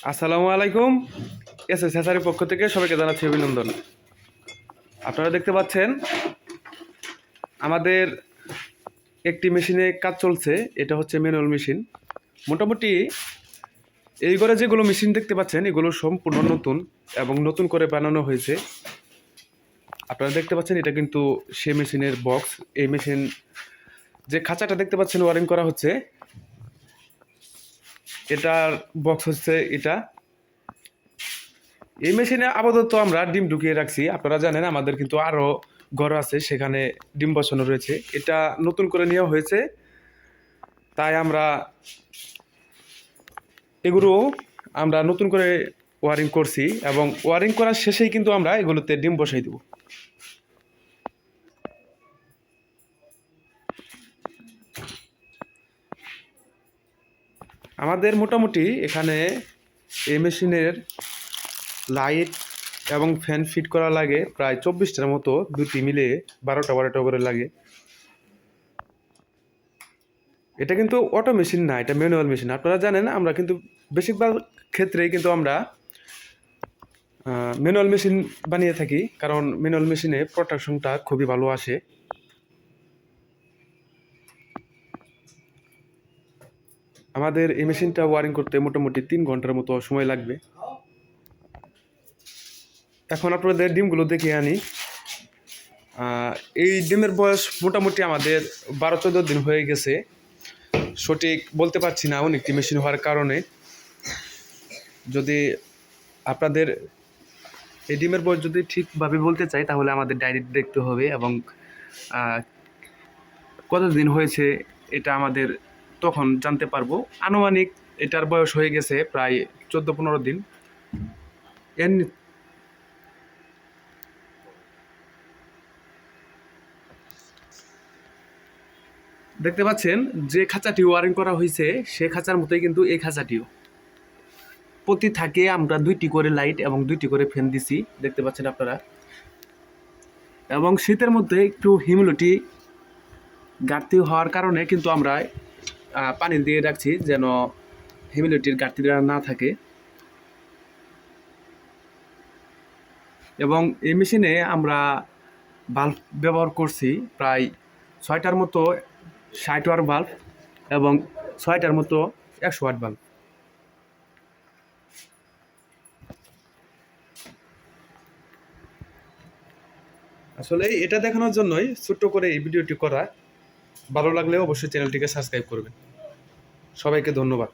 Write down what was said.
আসসালামু আলাইকুম। এসএসএসআর পক্ষ থেকে সবাইকে জানাচ্ছি অভিনন্দন। আপনারা দেখতে পাচ্ছেন আমাদের একটি মেশিনে কাজ চলছে। এটা হচ্ছে ম্যানুয়াল মেশিন। মোটামুটি এই ঘরে যেগুলো মেশিন দেখতে পাচ্ছেন এগুলো সম্পূর্ণ নতুন এবং নতুন করে বানানো হয়েছে। আপনারা দেখতে পাচ্ছেন এটা কিন্তু সে মেশিনের বক্স। এই মেশিন যে খাঁচাটা দেখতে পাচ্ছেন ওয়ারিং করা হচ্ছে, এটার বক্স হচ্ছে এটা। এই মেশিনে আপাতত আমরা ডিম ঢুকিয়ে রাখছি। আপনারা জানেন আমাদের কিন্তু আরও ঘর আছে, সেখানে ডিম বসানো রয়েছে। এটা নতুন করে নেওয়া হয়েছে, তাই এগুলো আমরা নতুন করে ওয়ারিং করছি এবং ওয়ারিং করার শেষেই কিন্তু আমরা এগুলোতে ডিম বসাই দেব। আমাদের মোটামুটি এখানে এই মেশিনের লাইট এবং ফ্যান ফিট করা লাগে প্রায় 24টার মতো, দুটি মিলে 12টা করে লাগে। এটা কিন্তু অটো মেশিন না, এটা ম্যানুয়াল মেশিন। আপনারা জানেন আমরা কিন্তু বেশিরভাগ ক্ষেত্রেই কিন্তু আমরা ম্যানুয়াল মেশিন বানিয়ে থাকি, কারণ ম্যানুয়াল মেশিনে প্রোডাকশনটা খুবই ভালো আসে। আমাদের এই মেশিনটা ওয়ারিং করতে মোটামুটি 3 ঘন্টার মতো সময় লাগবে। এখন আপনাদের ডিমগুলো দেখে আনি। এই ডিমের বয়স মোটামুটি আমাদের 12-14 দিন হয়ে গেছে। সঠিক বলতে পারছি না অনেকটি মেশিন হওয়ার কারণে। যদি আপনাদের এই ডিমের বয়স যদি ঠিকভাবে বলতে চাই তাহলে আমাদের ডায়েরি দেখতে হবে এবং কতদিন হয়েছে এটা আমাদের তখন জানতে পারবো। আনুমানিক এটার বয়স হয়ে গেছে প্রায় 14-15 দিন। এর দেখতে পাচ্ছেন যে খাঁচাটি ওয়ারিং করা হয়েছে সে খাঁচার মতোই কিন্তু এই খাঁচাটিও। প্রতি থাকে আমরা 2টি করে লাইট এবং 2টি করে ফ্যান দিছি, দেখতে পাচ্ছেন আপনারা। এবং শীতের মধ্যে একটু হিউমিডিটি ঘাটতি হওয়ার কারণে কিন্তু আমরা পানি দিয়ে রাখছি যেন হিউমিডিটির ঘাটতিটা না থাকে। এবং এই মেশিনে আমরা বাল্ব ব্যবহার করছি প্রায় 6টার মতো 60 ওয়াট বাল্ব এবং 6টার মতো 100 ওয়াট বাল্ব। আসলে এটা দেখানোর জন্যই ছোট্ট করে এই ভিডিওটি করা। ভালো লাগলে অবশ্যই চ্যানেলটিকে সাবস্ক্রাইব করবেন। সবাইকে ধন্যবাদ।